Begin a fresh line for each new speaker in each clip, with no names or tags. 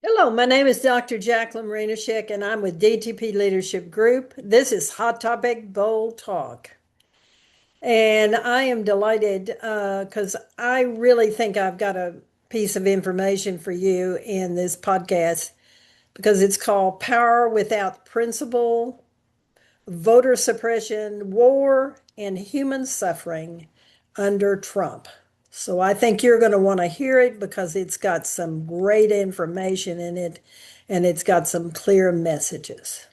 Hello, my name is Dr. Jacqueline Renishek, and I'm with DTP-Leadership Group. This is Hot Topic Bold Talk. And I am delighted because I really think I've got a piece of information for you in this podcast because it's called Power Without Principle, Voter Suppression, War, and Human Suffering under Trump. So I think you're going to want to hear it because it's got some great information in it and it's got some clear messages.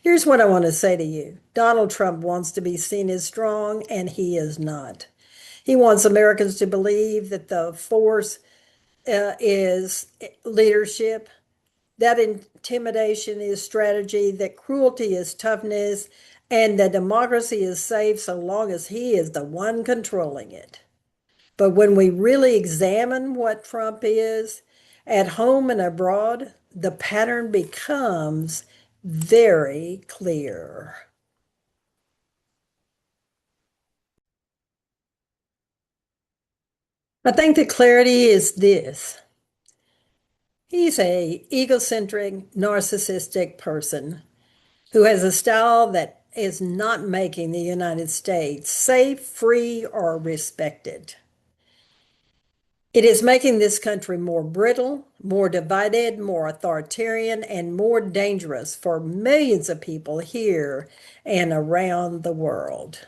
Here's what I want to say to you. Donald Trump wants to be seen as strong, and he is not. He wants Americans to believe that the force is leadership, that intimidation is strategy, that cruelty is toughness, and that democracy is safe so long as he is the one controlling it. But when we really examine what Trump is at home and abroad, the pattern becomes very clear. I think the clarity is this. He's a egocentric, narcissistic person who has a style that is not making the United States safe, free, or respected. It is making this country more brittle, more divided, more authoritarian, and more dangerous for millions of people here and around the world.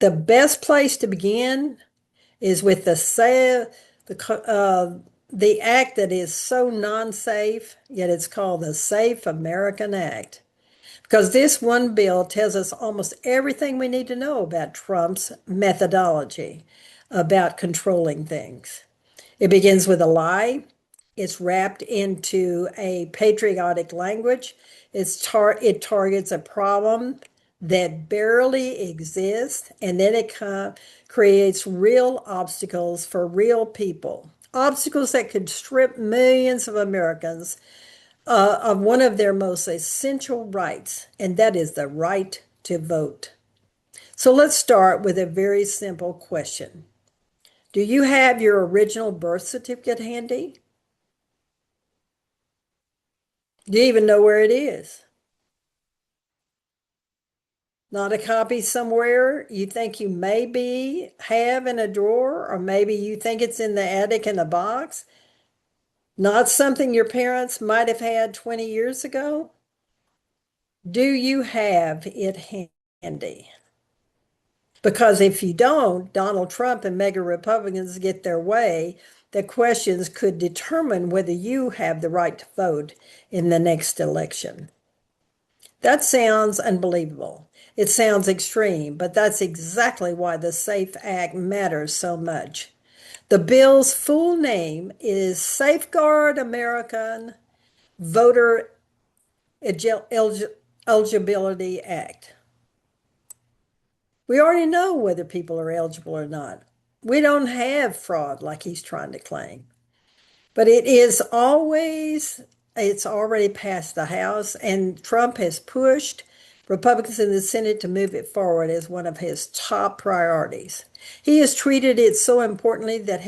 The best place to begin is with the act that is so non-safe, yet it's called the Safe American Act. Because this one bill tells us almost everything we need to know about Trump's methodology about controlling things. It begins with a lie. It's wrapped into a patriotic language. It targets a problem that barely exists, and then it creates real obstacles for real people. Obstacles that could strip millions of Americans of one of their most essential rights, and that is the right to vote. So let's start with a very simple question. Do you have your original birth certificate handy? Do you even know where it is? Not a copy somewhere you think you maybe have in a drawer, or maybe you think it's in the attic in a box? Not something your parents might have had 20 years ago? Do you have it handy? Because if you don't, Donald Trump and mega Republicans get their way, the questions could determine whether you have the right to vote in the next election. That sounds unbelievable. It sounds extreme, but that's exactly why the SAFE Act matters so much. The bill's full name is Safeguard American Voter Eligibility Act. We already know whether people are eligible or not. We don't have fraud like he's trying to claim. But it's already passed the House, and Trump has pushed Republicans in the Senate to move it forward as one of his top priorities. He has treated it so importantly that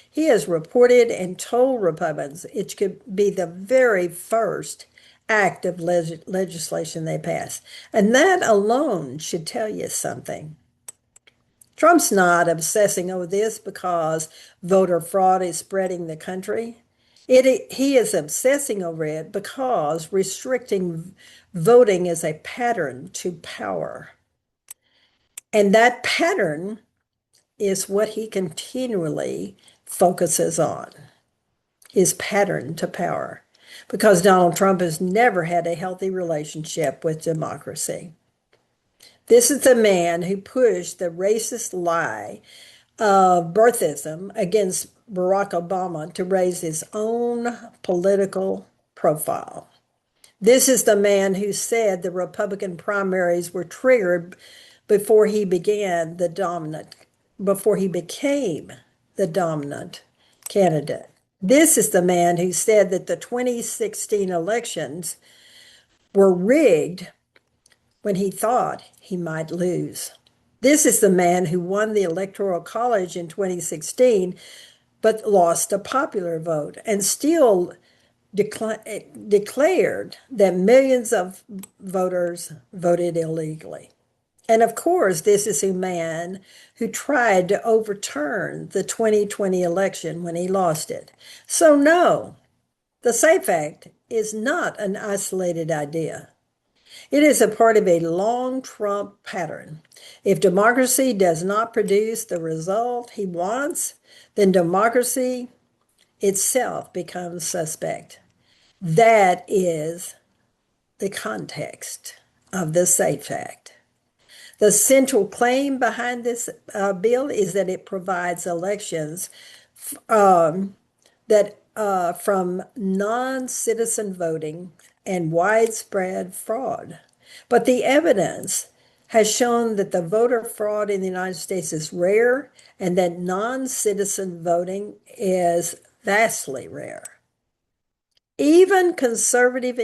he has reported and told Republicans it could be the very first act of legislation they pass. And that alone should tell you something. Trump's not obsessing over this because voter fraud is spreading the country. He is obsessing over it because restricting voting is a pattern to power. And that pattern is what he continually focuses on, his pattern to power, because Donald Trump has never had a healthy relationship with democracy. This is the man who pushed the racist lie of birthism against Barack Obama to raise his own political profile. This is the man who said the Republican primaries were triggered before he began the dominant, before he became the dominant candidate. This is the man who said that the 2016 elections were rigged when he thought he might lose. This is the man who won the Electoral College in 2016 but lost a popular vote and still declared that millions of voters voted illegally. And of course, this is a man who tried to overturn the 2020 election when he lost it. So, no, the SAFE Act is not an isolated idea. It is a part of a long Trump pattern. If democracy does not produce the result he wants, then democracy itself becomes suspect. That is the context of the SAFE Act. The central claim behind this bill is that it provides elections from non-citizen voting and widespread fraud. But the evidence has shown that the voter fraud in the United States is rare and that non-citizen voting is vastly rare. Even conservative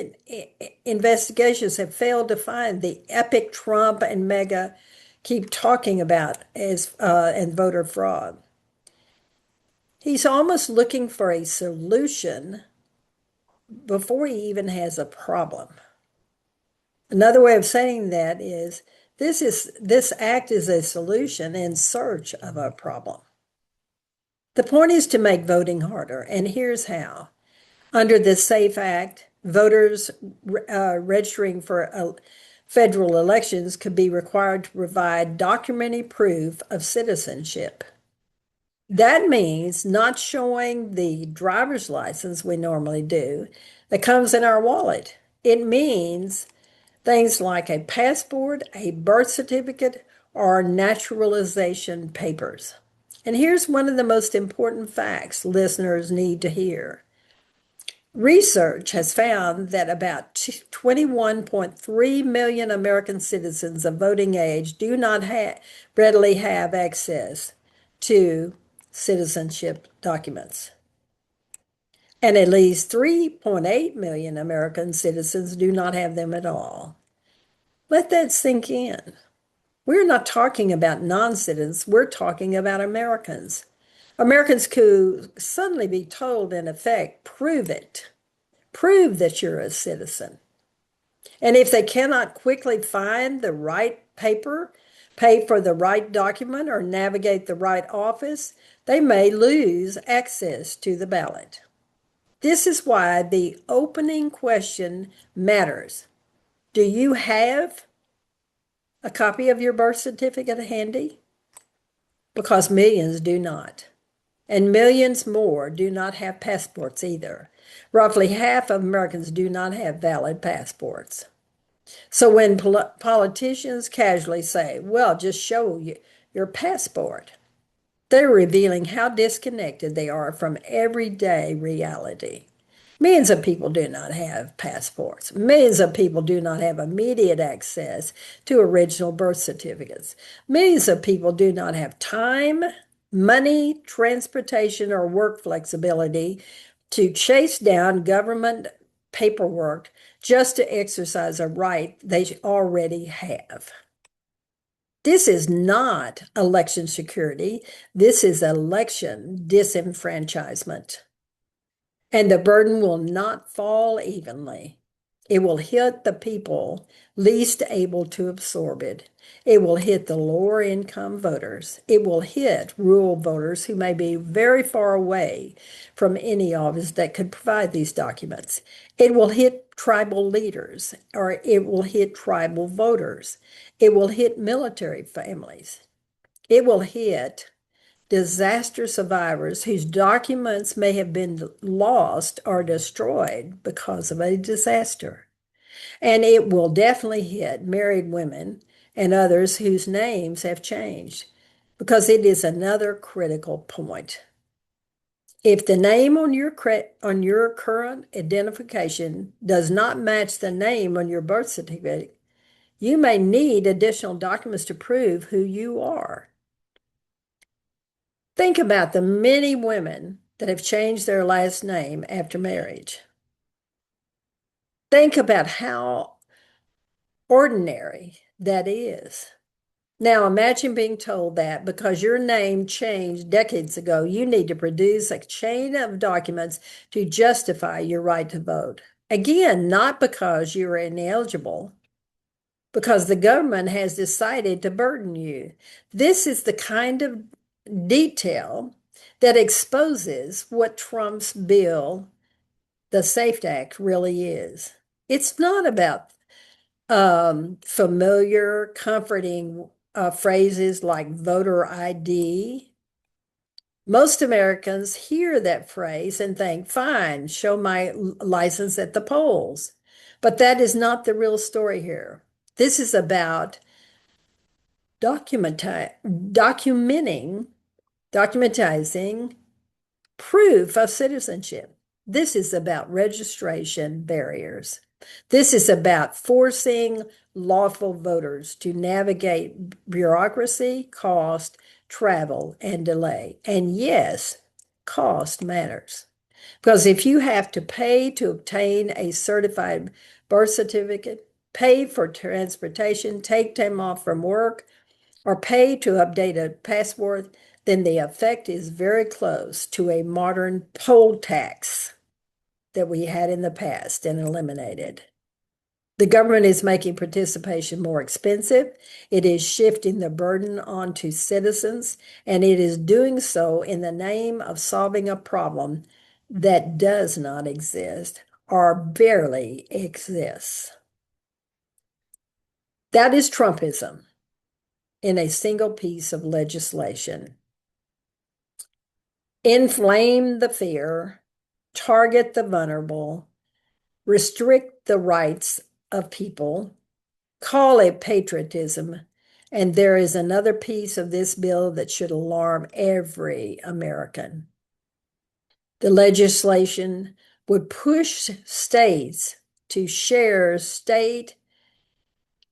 investigations have failed to find the epic Trump and MAGA keep talking about as and voter fraud. He's almost looking for a solution before he even has a problem. Another way of saying that is this act is a solution in search of a problem. The point is to make voting harder, and here's how. Under the SAFE Act, voters registering for federal elections could be required to provide documented proof of citizenship. That means not showing the driver's license we normally do that comes in our wallet. It means things like a passport, a birth certificate, or naturalization papers. And here's one of the most important facts listeners need to hear. Research has found that about 21.3 million American citizens of voting age do not readily have access to citizenship documents. And at least 3.8 million American citizens do not have them at all. Let that sink in. We're not talking about non-citizens, we're talking about Americans. Americans could suddenly be told, in effect, prove it. Prove that you're a citizen. And if they cannot quickly find the right paper, pay for the right document, or navigate the right office, they may lose access to the ballot. This is why the opening question matters. Do you have a copy of your birth certificate handy? Because millions do not. And millions more do not have passports either. Roughly half of Americans do not have valid passports. So when politicians casually say, well, just show your passport, they're revealing how disconnected they are from everyday reality. Millions of people do not have passports. Millions of people do not have immediate access to original birth certificates. Millions of people do not have time, money, transportation, or work flexibility to chase down government paperwork just to exercise a right they already have. This is not election security. This is election disenfranchisement. And the burden will not fall evenly. It will hit the people least able to absorb it. It will hit the lower income voters. It will hit rural voters who may be very far away from any office that could provide these documents. It will hit tribal leaders, or it will hit tribal voters. It will hit military families. It will hit disaster survivors whose documents may have been lost or destroyed because of a disaster. And it will definitely hit married women and others whose names have changed, because it is another critical point. If the name on your current identification does not match the name on your birth certificate, you may need additional documents to prove who you are. Think about the many women that have changed their last name after marriage. Think about how ordinary that is. Now imagine being told that because your name changed decades ago, you need to produce a chain of documents to justify your right to vote. Again, not because you're ineligible, because the government has decided to burden you. This is the kind of detail that exposes what Trump's bill, the SAFE Act, really is. It's not about familiar, comforting phrases like voter ID. Most Americans hear that phrase and think, fine, show my license at the polls. But that is not the real story here. This is about documenting, documentizing proof of citizenship. This is about registration barriers. This is about forcing lawful voters to navigate bureaucracy, cost, travel, and delay. And yes, cost matters. Because if you have to pay to obtain a certified birth certificate, pay for transportation, take time off from work, or pay to update a passport, then the effect is very close to a modern poll tax that we had in the past and eliminated. The government is making participation more expensive. It is shifting the burden onto citizens, and it is doing so in the name of solving a problem that does not exist or barely exists. That is Trumpism in a single piece of legislation. Inflame the fear, target the vulnerable, restrict the rights of people, call it patriotism, and there is another piece of this bill that should alarm every American. The legislation would push states to share state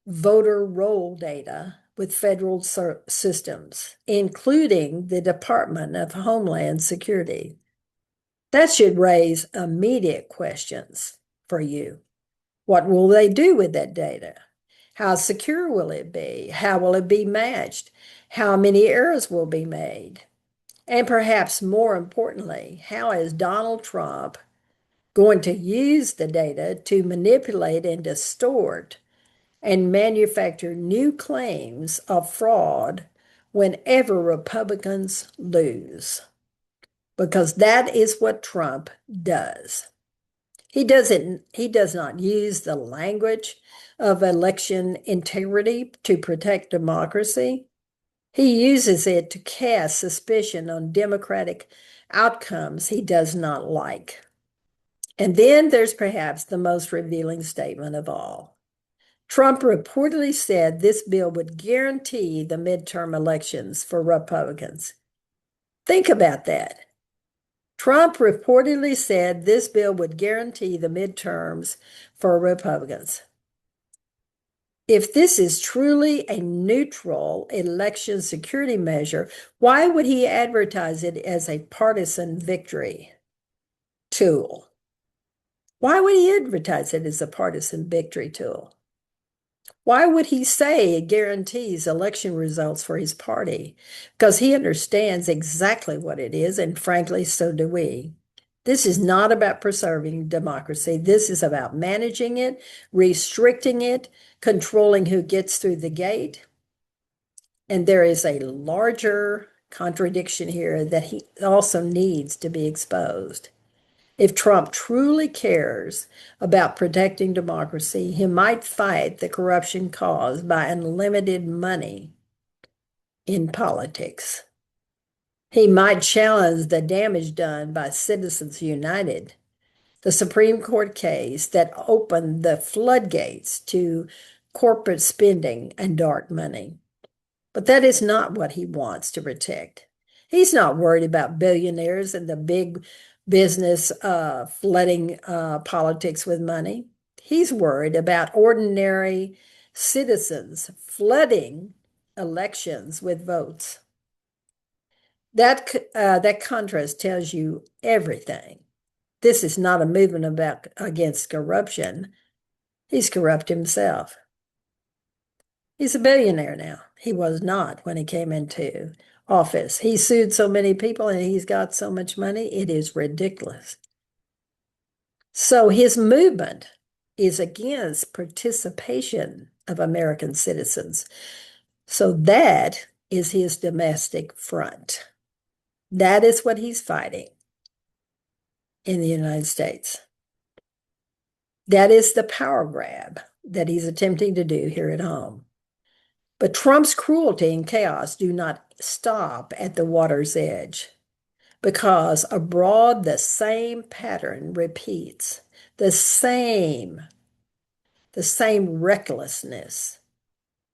voter roll data with federal systems, including the Department of Homeland Security. That should raise immediate questions for you. What will they do with that data? How secure will it be? How will it be matched? How many errors will be made? And perhaps more importantly, how is Donald Trump going to use the data to manipulate and distort and manufacture new claims of fraud whenever Republicans lose? Because that is what Trump does. He does not use the language of election integrity to protect democracy. He uses it to cast suspicion on democratic outcomes he does not like. And then there's perhaps the most revealing statement of all. Trump reportedly said this bill would guarantee the midterm elections for Republicans. Think about that. Trump reportedly said this bill would guarantee the midterms for Republicans. If this is truly a neutral election security measure, why would he advertise it as a partisan victory tool? Why would he advertise it as a partisan victory tool? Why would he say it guarantees election results for his party? Because he understands exactly what it is, and frankly, so do we. This is not about preserving democracy. This is about managing it, restricting it, controlling who gets through the gate. And there is a larger contradiction here that he also needs to be exposed. If Trump truly cares about protecting democracy, he might fight the corruption caused by unlimited money in politics. He might challenge the damage done by Citizens United, the Supreme Court case that opened the floodgates to corporate spending and dark money. But that is not what he wants to protect. He's not worried about billionaires and the big business flooding politics with money. He's worried about ordinary citizens flooding elections with votes. That contrast tells you everything. This is not a movement against corruption. He's corrupt himself. He's a billionaire now. He was not when he came into office. He sued so many people and he's got so much money, it is ridiculous. So his movement is against participation of American citizens. So that is his domestic front. That is what he's fighting in the United States. That is the power grab that he's attempting to do here at home. But Trump's cruelty and chaos do not stop at the water's edge, because abroad the same pattern repeats, the same recklessness,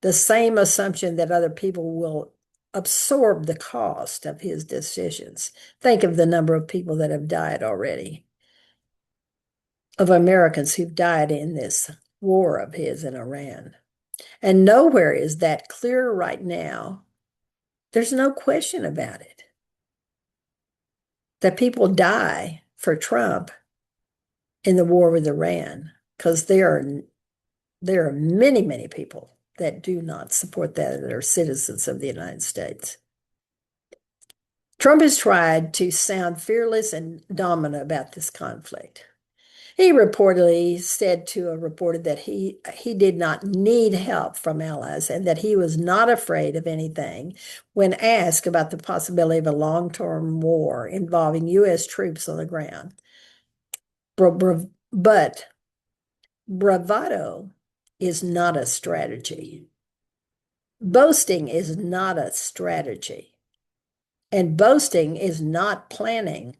the same assumption that other people will absorb the cost of his decisions. Think of the number of people that have died already, of Americans who've died in this war of his in Iran. And nowhere is that clear right now. There's no question about it. That people die for Trump in the war with Iran, because there are many, many people that do not support that are citizens of the United States. Trump has tried to sound fearless and dominant about this conflict. He reportedly said to a reporter that he did not need help from allies and that he was not afraid of anything when asked about the possibility of a long-term war involving U.S. troops on the ground. But bravado is not a strategy. Boasting is not a strategy. And boasting is not planning.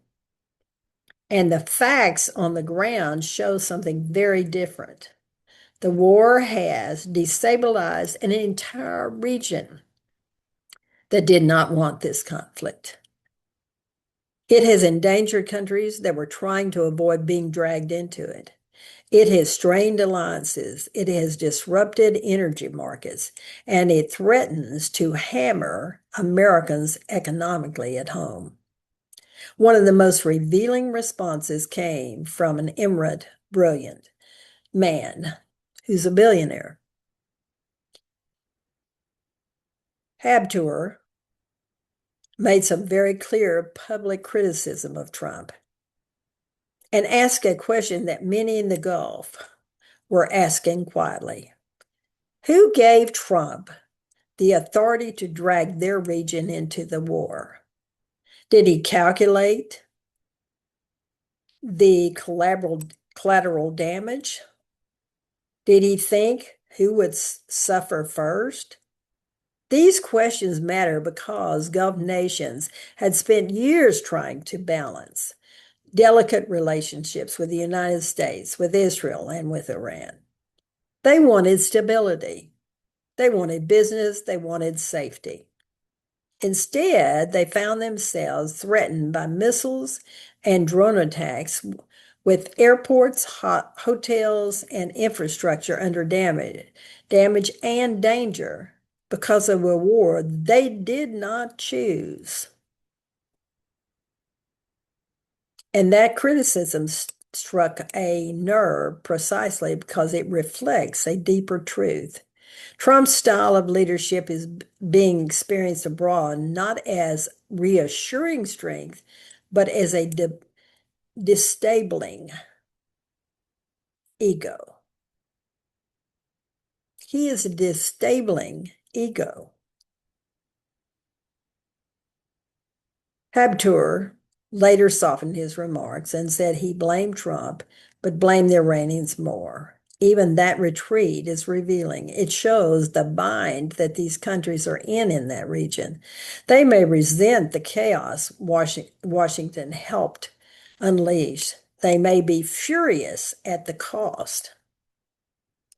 And the facts on the ground show something very different. The war has destabilized an entire region that did not want this conflict. It has endangered countries that were trying to avoid being dragged into it. It has strained alliances. It has disrupted energy markets, and it threatens to hammer Americans economically at home. One of the most revealing responses came from an emirate brilliant man who's a billionaire. Habtoor made some very clear public criticism of Trump and asked a question that many in the Gulf were asking quietly. Who gave Trump the authority to drag their region into the war? Did he calculate the collateral damage? Did he think who would suffer first? These questions matter because Gulf nations had spent years trying to balance delicate relationships with the United States, with Israel, and with Iran. They wanted stability. They wanted business. They wanted safety. Instead, they found themselves threatened by missiles and drone attacks, with airports, hotels, and infrastructure under damage and danger because of a war they did not choose. And that criticism struck a nerve precisely because it reflects a deeper truth. Trump's style of leadership is being experienced abroad not as reassuring strength, but as a disabling ego. He is a disabling ego. Habtoor later softened his remarks and said he blamed Trump, but blamed the Iranians more. Even that retreat is revealing. It shows the bind that these countries are in that region. They may resent the chaos Washington helped unleash. They may be furious at the cost,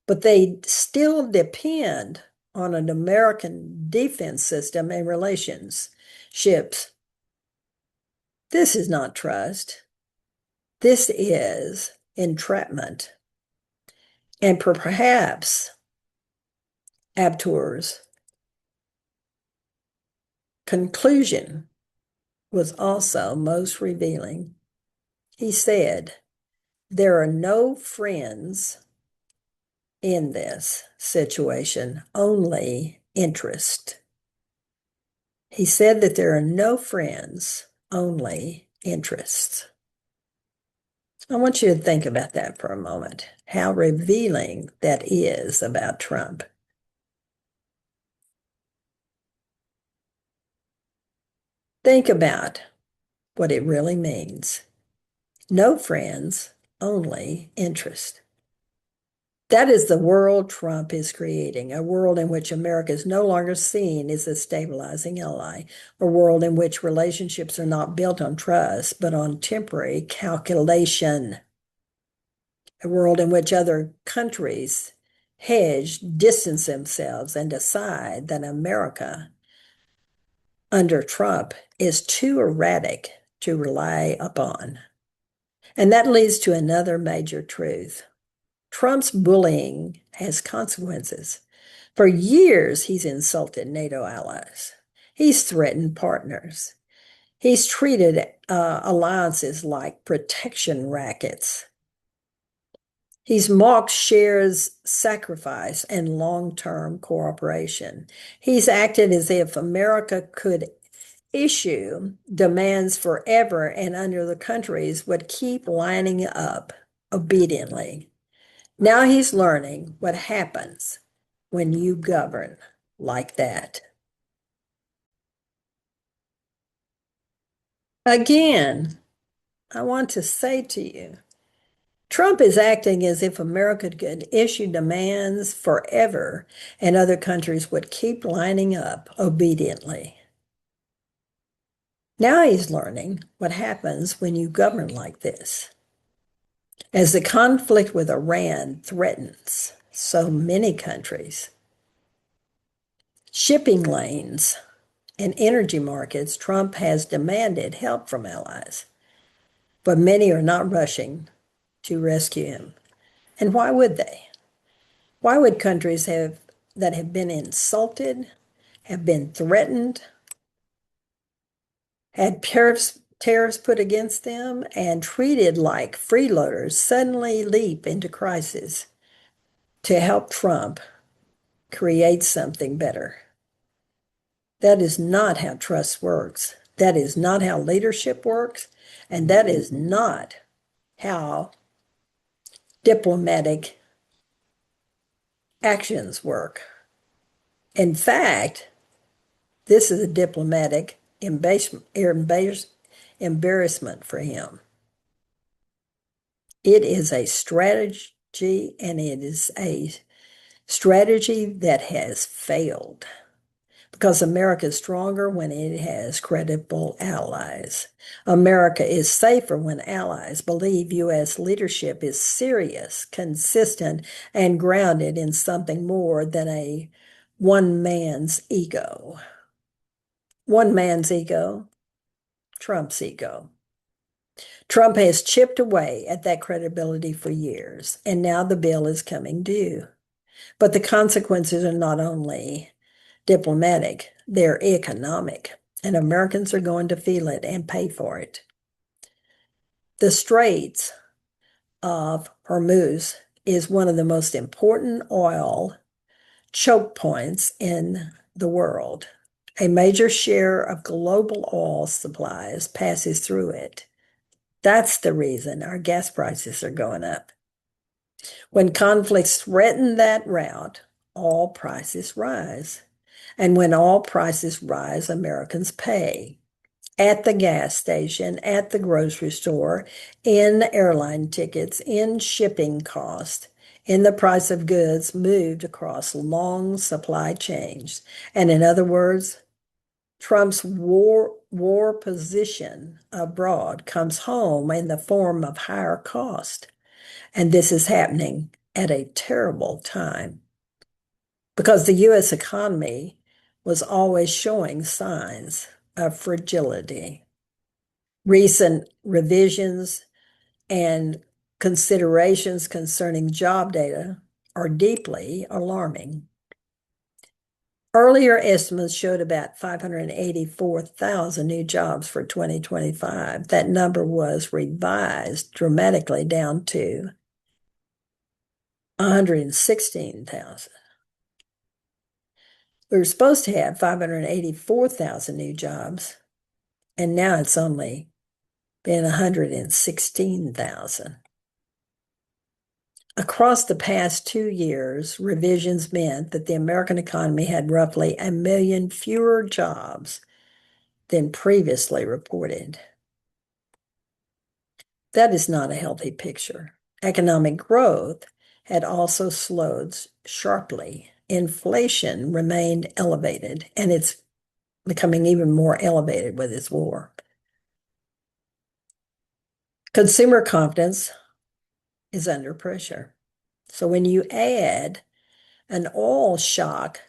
but they still depend on an American defense system and relationships. This is not trust. This is entrapment. And perhaps Habtoor's conclusion was also most revealing. He said, there are no friends in this situation, only interest. He said that there are no friends, only interests. I want you to think about that for a moment, how revealing that is about Trump. Think about what it really means. No friends, only interest. That is the world Trump is creating, a world in which America is no longer seen as a stabilizing ally, a world in which relationships are not built on trust, but on temporary calculation, a world in which other countries hedge, distance themselves, and decide that America under Trump is too erratic to rely upon. And that leads to another major truth. Trump's bullying has consequences. For years, he's insulted NATO allies. He's threatened partners. He's treated alliances like protection rackets. He's mocked shares sacrifice and long-term cooperation. He's acted as if America could issue demands forever and other countries would keep lining up obediently. Now he's learning what happens when you govern like that. Again, I want to say to you, Trump is acting as if America could issue demands forever and other countries would keep lining up obediently. Now he's learning what happens when you govern like this. As the conflict with Iran threatens so many countries, shipping lanes, and energy markets, Trump has demanded help from allies, but many are not rushing to rescue him. And why would they? Why would countries that have been insulted, have been threatened, had tariffs put against them, and treated like freeloaders suddenly leap into crisis to help Trump create something better? That is not how trust works. That is not how leadership works. And that is not how diplomatic actions work. In fact, this is a diplomatic embarrassment for him. It is a strategy, and it is a strategy that has failed. Because America is stronger when it has credible allies. America is safer when allies believe U.S. leadership is serious, consistent, and grounded in something more than a one man's ego. One man's ego, Trump's ego. Trump has chipped away at that credibility for years, and now the bill is coming due. But the consequences are not only diplomatic, they're economic, and Americans are going to feel it and pay for it. The Straits of Hormuz is one of the most important oil choke points in the world. A major share of global oil supplies passes through it. That's the reason our gas prices are going up. When conflicts threaten that route, all prices rise. And when all prices rise, Americans pay at the gas station, at the grocery store, in airline tickets, in shipping cost, in the price of goods moved across long supply chains. And in other words, Trump's war position abroad comes home in the form of higher cost. And this is happening at a terrible time because the U.S. economy was always showing signs of fragility. Recent revisions and considerations concerning job data are deeply alarming. Earlier estimates showed about 584,000 new jobs for 2025. That number was revised dramatically down to 116,000. We were supposed to have 584,000 new jobs, and now it's only been 116,000. Across the past 2 years, revisions meant that the American economy had roughly 1 million fewer jobs than previously reported. That is not a healthy picture. Economic growth had also slowed sharply. Inflation remained elevated, and it's becoming even more elevated with this war. Consumer confidence is under pressure. So when you add an oil shock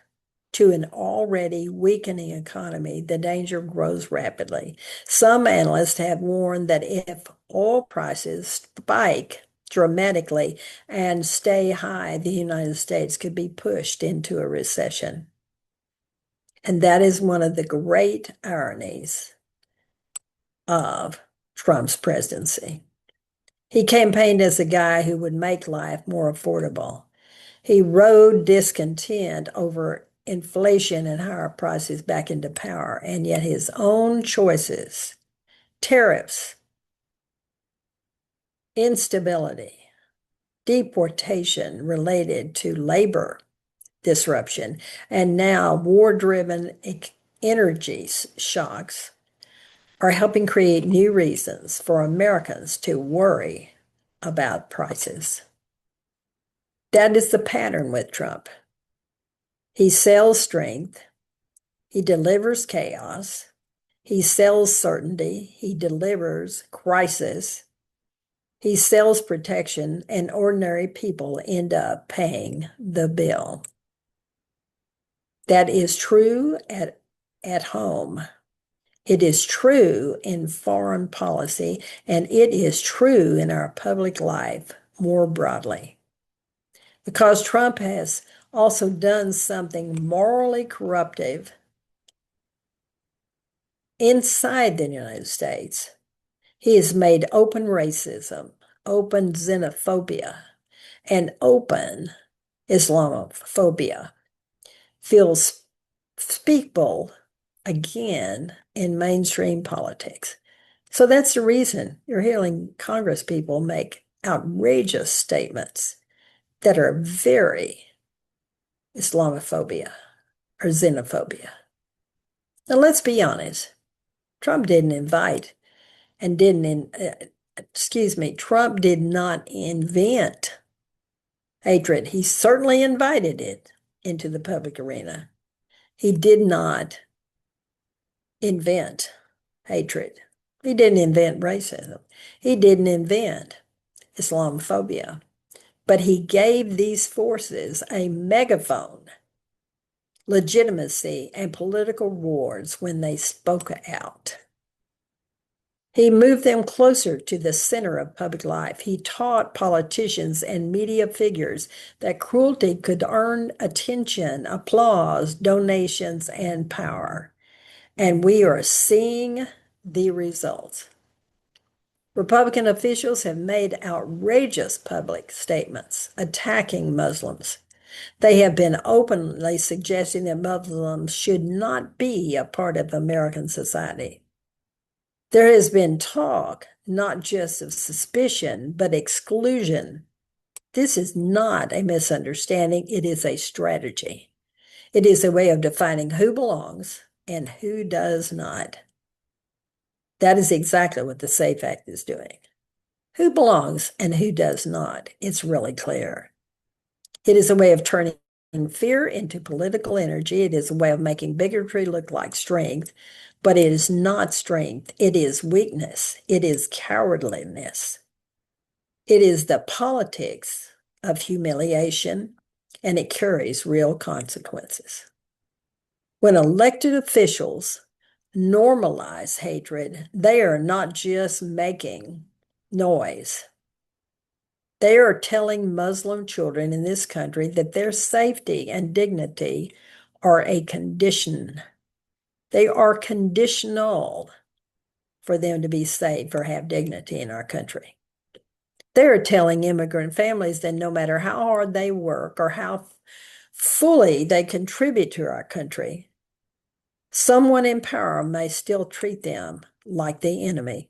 to an already weakening economy, the danger grows rapidly. Some analysts have warned that if oil prices spike dramatically and stay high, the United States could be pushed into a recession. And that is one of the great ironies of Trump's presidency. He campaigned as a guy who would make life more affordable. He rode discontent over inflation and higher prices back into power, and yet his own choices, tariffs, instability, deportation related to labor disruption, and now war-driven energy shocks are helping create new reasons for Americans to worry about prices. That is the pattern with Trump. He sells strength, he delivers chaos, he sells certainty, he delivers crisis, he sells protection, and ordinary people end up paying the bill. That is true at home. It is true in foreign policy, and it is true in our public life more broadly. Because Trump has also done something morally corruptive inside the United States. He has made open racism, open xenophobia, and open Islamophobia feel speakable again in mainstream politics. So that's the reason you're hearing Congress people make outrageous statements that are very Islamophobia or xenophobia. Now, let's be honest. Trump didn't invite and Trump did not invent hatred. He certainly invited it into the public arena. He did not invent hatred. He didn't invent racism. He didn't invent Islamophobia. But he gave these forces a megaphone, legitimacy, and political rewards when they spoke out. He moved them closer to the center of public life. He taught politicians and media figures that cruelty could earn attention, applause, donations, and power. And we are seeing the results. Republican officials have made outrageous public statements attacking Muslims. They have been openly suggesting that Muslims should not be a part of American society. There has been talk not just of suspicion, but exclusion. This is not a misunderstanding. It is a strategy. It is a way of defining who belongs and who does not. That is exactly what the SAFE Act is doing. Who belongs and who does not? It's really clear. It is a way of turning fear into political energy. It is a way of making bigotry look like strength, but it is not strength. It is weakness. It is cowardliness. It is the politics of humiliation, and it carries real consequences. When elected officials normalize hatred, they are not just making noise. They are telling Muslim children in this country that their safety and dignity are a condition. They are conditional for them to be safe or have dignity in our country. They're telling immigrant families that no matter how hard they work or how fully they contribute to our country, someone in power may still treat them like the enemy.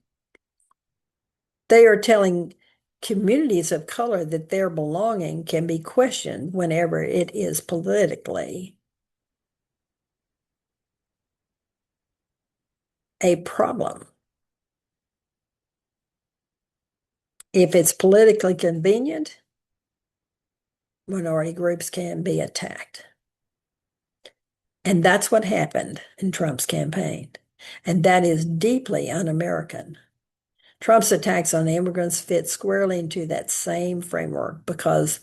They are telling communities of color that their belonging can be questioned whenever it is politically a problem. If it's politically convenient, minority groups can be attacked. And that's what happened in Trump's campaign. And that is deeply un-American. Trump's attacks on immigrants fit squarely into that same framework because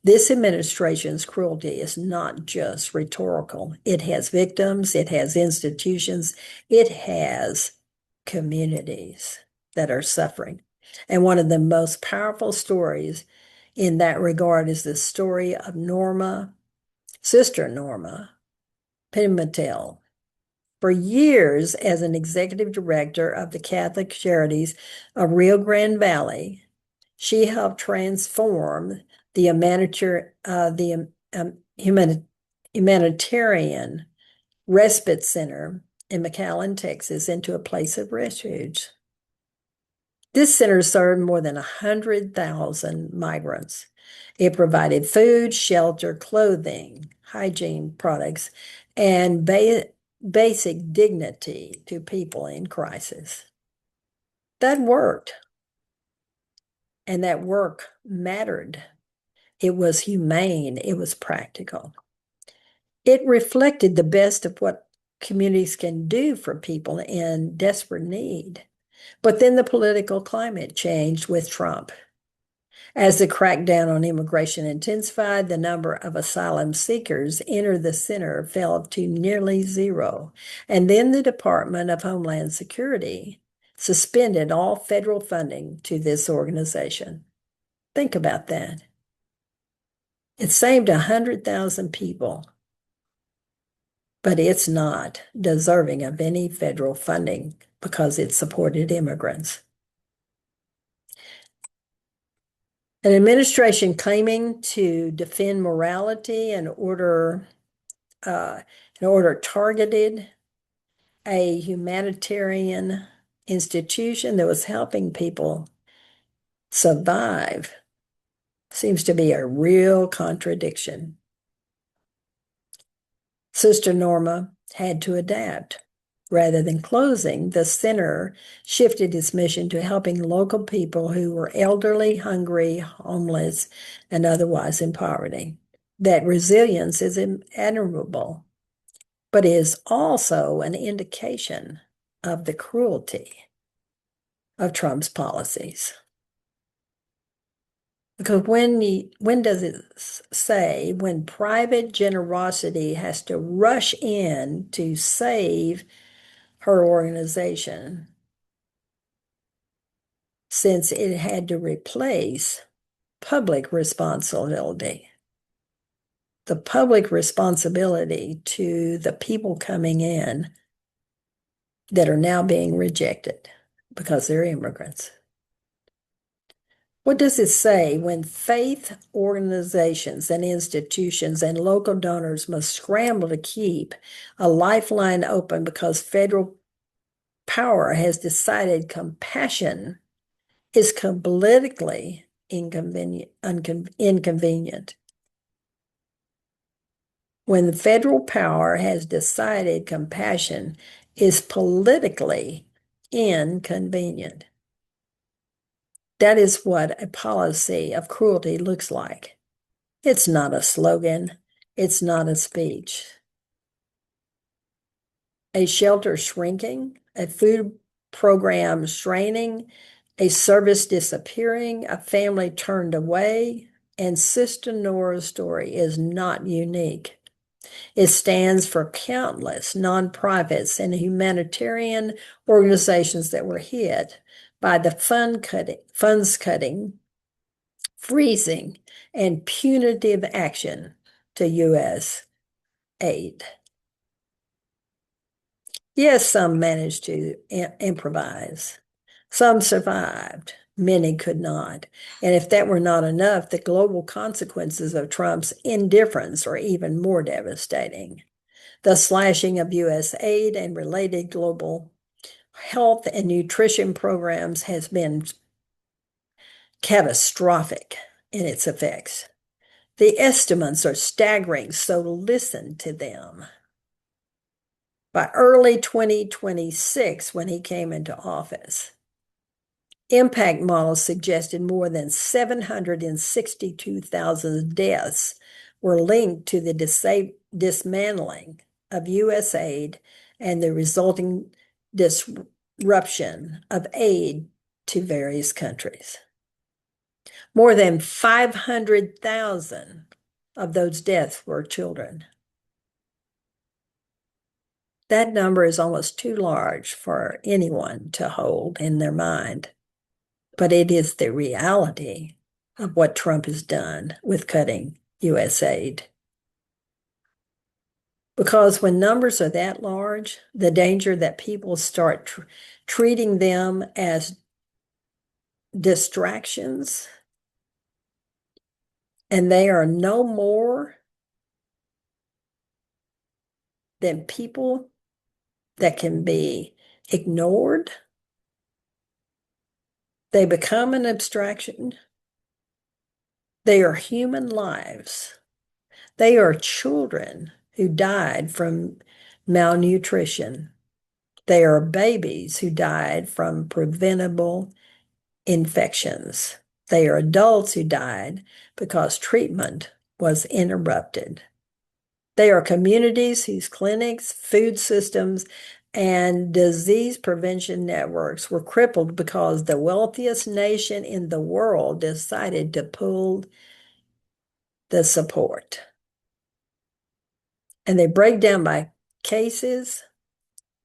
this administration's cruelty is not just rhetorical. It has victims, it has institutions, it has communities that are suffering. And one of the most powerful stories in that regard is the story of Norma, Sister Norma Pimentel. For years, as an executive director of the Catholic Charities of Rio Grande Valley, she helped transform the humanitarian respite center in McAllen, Texas, into a place of refuge. This center served more than 100,000 migrants. It provided food, shelter, clothing, hygiene products, and basic dignity to people in crisis. That worked, and that work mattered. It was humane, it was practical. It reflected the best of what communities can do for people in desperate need. But then the political climate changed with Trump. As the crackdown on immigration intensified, the number of asylum seekers enter the center fell to nearly zero. And then the Department of Homeland Security suspended all federal funding to this organization. Think about that. It saved 100,000 people, but it's not deserving of any federal funding because it supported immigrants. An administration claiming to defend morality in order targeted a humanitarian institution that was helping people survive seems to be a real contradiction. Sister Norma had to adapt. Rather than closing, the center shifted its mission to helping local people who were elderly, hungry, homeless, and otherwise in poverty. That resilience is admirable, but is also an indication of the cruelty of Trump's policies. Because when does it say when private generosity has to rush in to save her organization since it had to replace public responsibility? The public responsibility to the people coming in that are now being rejected because they're immigrants. What does it say when faith organizations and institutions and local donors must scramble to keep a lifeline open because federal power has decided compassion is politically inconvenient? When the federal power has decided compassion is politically inconvenient. That is what a policy of cruelty looks like. It's not a slogan. It's not a speech. A shelter shrinking, a food program straining, a service disappearing, a family turned away, and Sister Nora's story is not unique. It stands for countless nonprofits and humanitarian organizations that were hit by the funds cutting, freezing, and punitive action to U.S. aid. Yes, some managed to improvise. Some survived, Many could not. And if that were not enough, the global consequences of Trump's indifference are even more devastating. The slashing of U.S. aid and related global health and nutrition programs has been catastrophic in its effects. The estimates are staggering, so listen to them. By early 2026, when he came into office, impact models suggested more than 762,000 deaths were linked to the dismantling of U.S. aid and the resulting disruption of aid to various countries. More than 500,000 of those deaths were children. That number is almost too large for anyone to hold in their mind, but it is the reality of what Trump has done with cutting U.S. aid. Because when numbers are that large, the danger that people start treating them as distractions, and they are no more than people that can be ignored. They become an abstraction. They are human lives. They are children who died from malnutrition. They are babies who died from preventable infections. They are adults who died because treatment was interrupted. They are communities whose clinics, food systems, and disease prevention networks were crippled because the wealthiest nation in the world decided to pull the support. And the breakdown by cases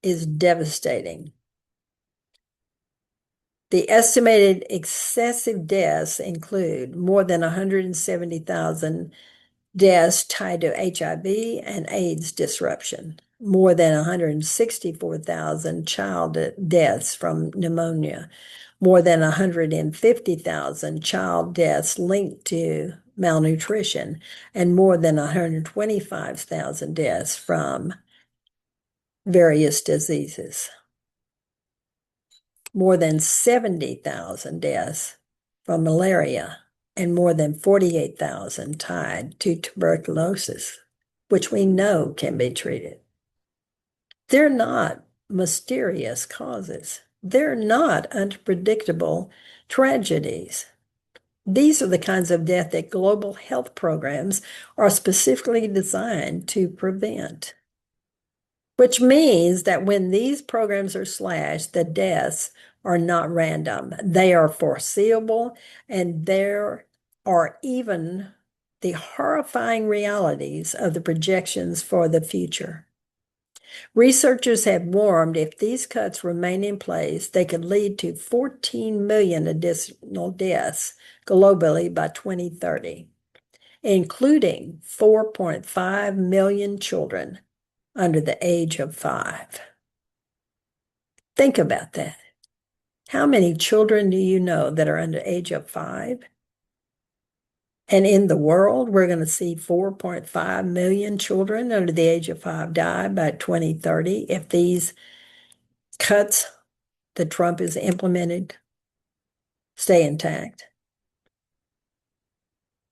is devastating. The estimated excessive deaths include more than 170,000 deaths tied to HIV and AIDS disruption, more than 164,000 child deaths from pneumonia, more than 150,000 child deaths linked to malnutrition, and more than 125,000 deaths from various diseases. More than 70,000 deaths from malaria, and more than 48,000 tied to tuberculosis, which we know can be treated. They're not mysterious causes. They're not unpredictable tragedies. These are the kinds of death that global health programs are specifically designed to prevent. Which means that when these programs are slashed, the deaths are not random. They are foreseeable, and there are even the horrifying realities of the projections for the future. Researchers have warned if these cuts remain in place, they could lead to 14 million additional deaths globally by 2030, including 4.5 million children under the age of 5. Think about that. How many children do you know that are under the age of 5? And in the world, we're going to see 4.5 million children under the age of 5 die by 2030 if these cuts that Trump has implemented stay intact.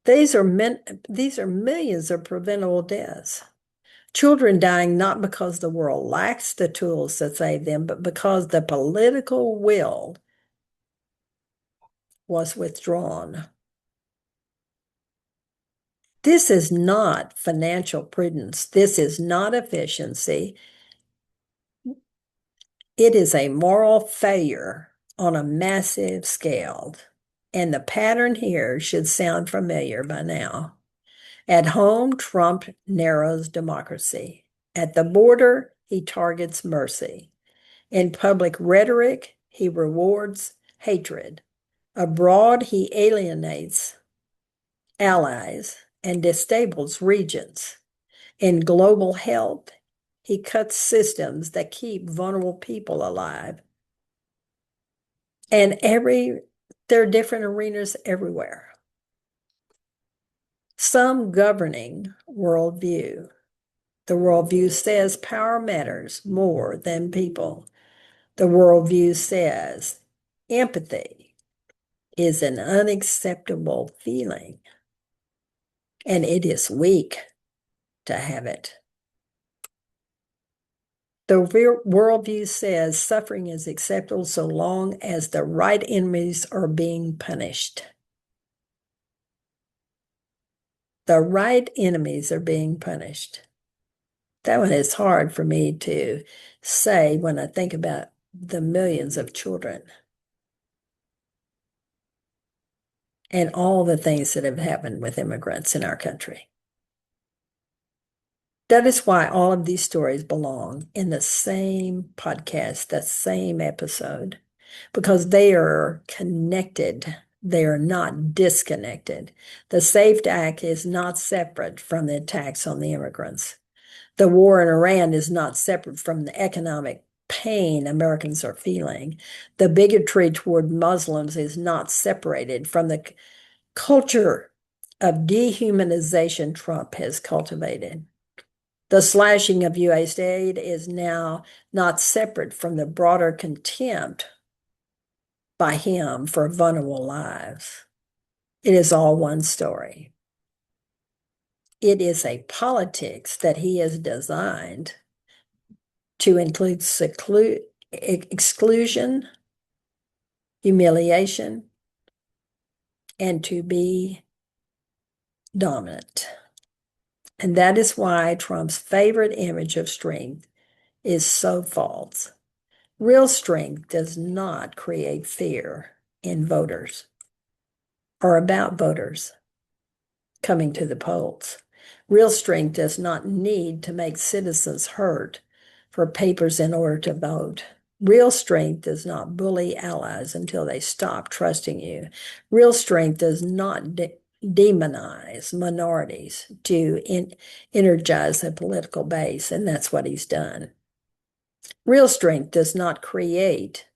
These are millions of preventable deaths. Children dying not because the world lacks the tools to save them, but because the political will was withdrawn. This is not financial prudence. This is not efficiency. It is a moral failure on a massive scale. And the pattern here should sound familiar by now. At home, Trump narrows democracy. At the border, he targets mercy. In public rhetoric, he rewards hatred. Abroad, he alienates allies and destables regions. In global health, he cuts systems that keep vulnerable people alive. And every There are different arenas everywhere. Some governing worldview. The worldview says power matters more than people. The worldview says empathy is an unacceptable feeling, and it is weak to have it. The worldview says suffering is acceptable so long as the right enemies are being punished. The right enemies are being punished. That one is hard for me to say when I think about the millions of children and all the things that have happened with immigrants in our country. That is why all of these stories belong in the same podcast, the same episode, because they are connected. They are not disconnected. The SAFE Act is not separate from the attacks on the immigrants. The war in Iran is not separate from the economic pain Americans are feeling. The bigotry toward Muslims is not separated from the culture of dehumanization Trump has cultivated. The slashing of U.S. aid is now not separate from the broader contempt by him for vulnerable lives. It is all one story. It is a politics that he has designed to include exclusion, humiliation, and to be dominant. And that is why Trump's favorite image of strength is so false. Real strength does not create fear in voters or about voters coming to the polls. Real strength does not need to make citizens hurt for papers in order to vote. Real strength does not bully allies until they stop trusting you. Real strength does not demonize minorities to energize a political base, and that's what he's done. Real strength does not create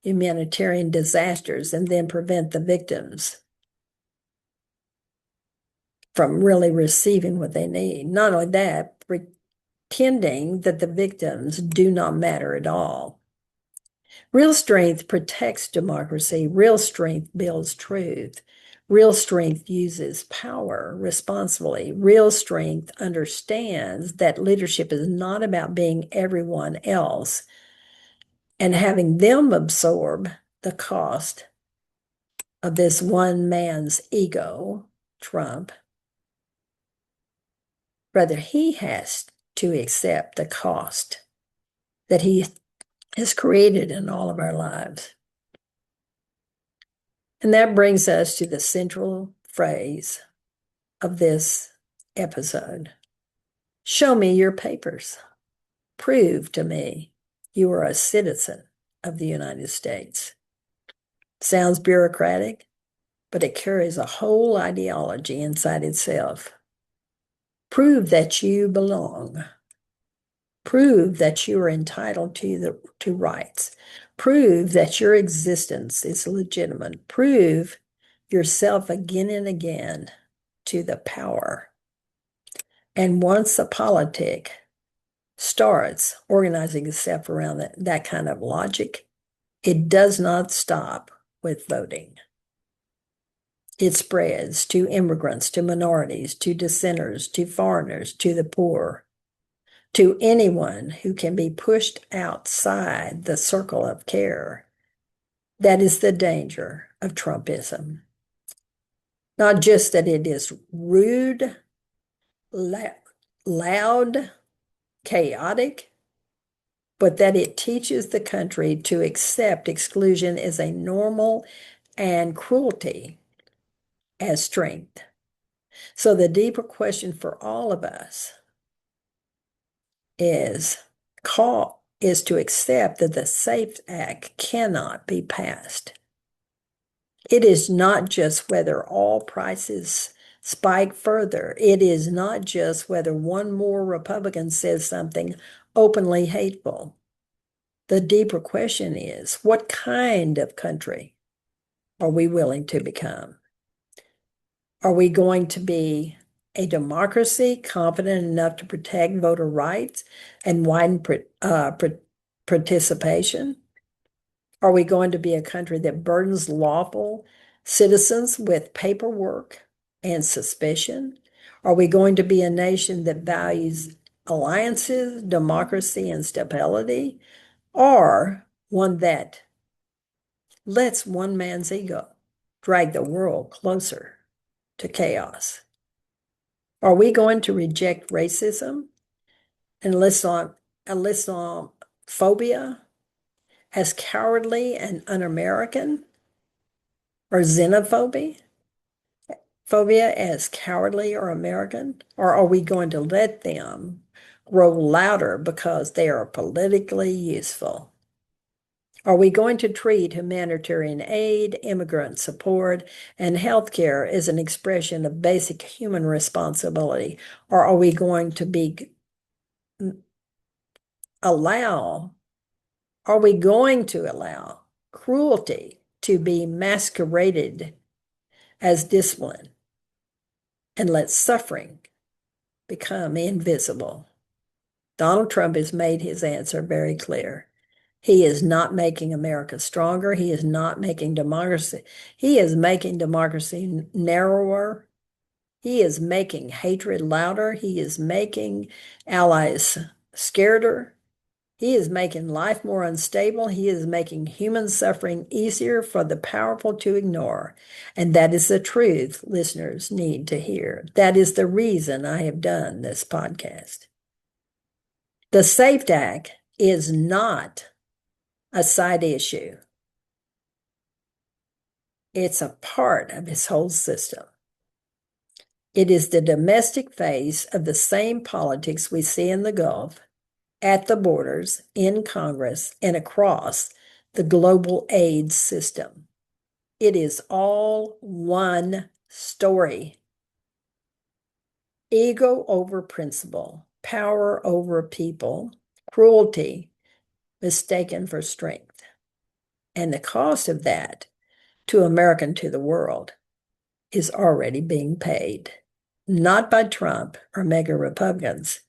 humanitarian disasters and then prevent the victims from really receiving what they need. Not only that, pretending that the victims do not matter at all. Real strength protects democracy. Real strength builds truth. Real strength uses power responsibly. Real strength understands that leadership is not about being everyone else and having them absorb the cost of this one man's ego, Trump. Rather, he has to accept the cost that he has created in all of our lives. And that brings us to the central phrase of this episode. Show me your papers. Prove to me you are a citizen of the United States. Sounds bureaucratic, but it carries a whole ideology inside itself. Prove that you belong. Prove that you are entitled to rights. Prove that your existence is legitimate. Prove yourself again and again to the power. And once a politic starts organizing itself around that kind of logic, it does not stop with voting. It spreads to immigrants, to minorities, to dissenters, to foreigners, to the poor, to anyone who can be pushed outside the circle of care. That is the danger of Trumpism. Not just that it is rude, loud, chaotic, but that it teaches the country to accept exclusion as a normal and cruelty as strength. So the deeper question for all of us is to accept that the SAFE Act cannot be passed. It is not just whether all prices spike further. It is not just whether one more Republican says something openly hateful. The deeper question is, what kind of country are we willing to become? Are we going to be a democracy confident enough to protect voter rights and widen participation? Are we going to be a country that burdens lawful citizens with paperwork and suspicion? Are we going to be a nation that values alliances, democracy, and stability? Or one that lets one man's ego drag the world closer to chaos? Are we going to reject racism and Islamophobia as cowardly and un-American, or xenophobia as cowardly or American? Or are we going to let them grow louder because they are politically useful? Are we going to treat humanitarian aid, immigrant support, and healthcare as an expression of basic human responsibility? Or are we going to allow cruelty to be masqueraded as discipline and let suffering become invisible? Donald Trump has made his answer very clear. He is not making America stronger. He is not making democracy. He is making democracy narrower. He is making hatred louder. He is making allies scareder. He is making life more unstable. He is making human suffering easier for the powerful to ignore. And that is the truth listeners need to hear. That is the reason I have done this podcast. The SAFE Act is not a side issue. It's a part of his whole system. It is the domestic phase of the same politics we see in the Gulf, at the borders, in Congress, and across the global aid system. It is all one story. Ego over principle, power over people, cruelty mistaken for strength. And the cost of that to America and to the world is already being paid, not by Trump or mega Republicans.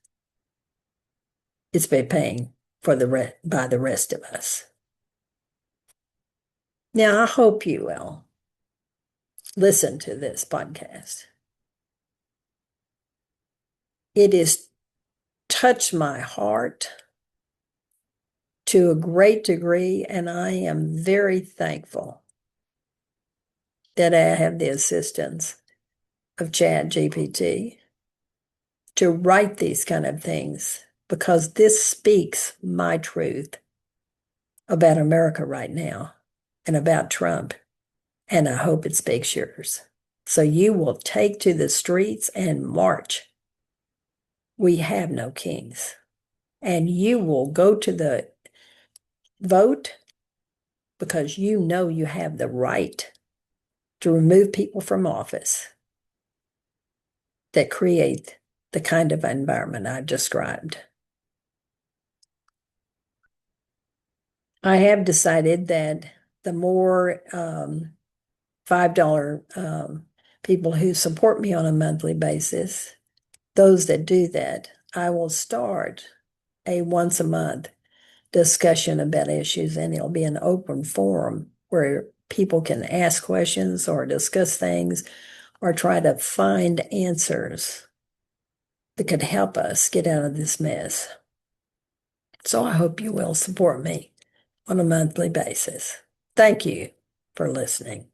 It's been paying by the rest of us. Now, I hope you will listen to this podcast. It has touched my heart to a great degree, and I am very thankful that I have the assistance of ChatGPT to write these kind of things, because this speaks my truth about America right now and about Trump, and I hope it speaks yours. So you will take to the streets and march. We have no kings. And you will go to the vote because you know you have the right to remove people from office that create the kind of environment I've described. I have decided that the more $5 people who support me on a monthly basis, those that do that, I will start a once a month discussion about issues, and it'll be an open forum where people can ask questions or discuss things or try to find answers that could help us get out of this mess. So I hope you will support me on a monthly basis. Thank you for listening.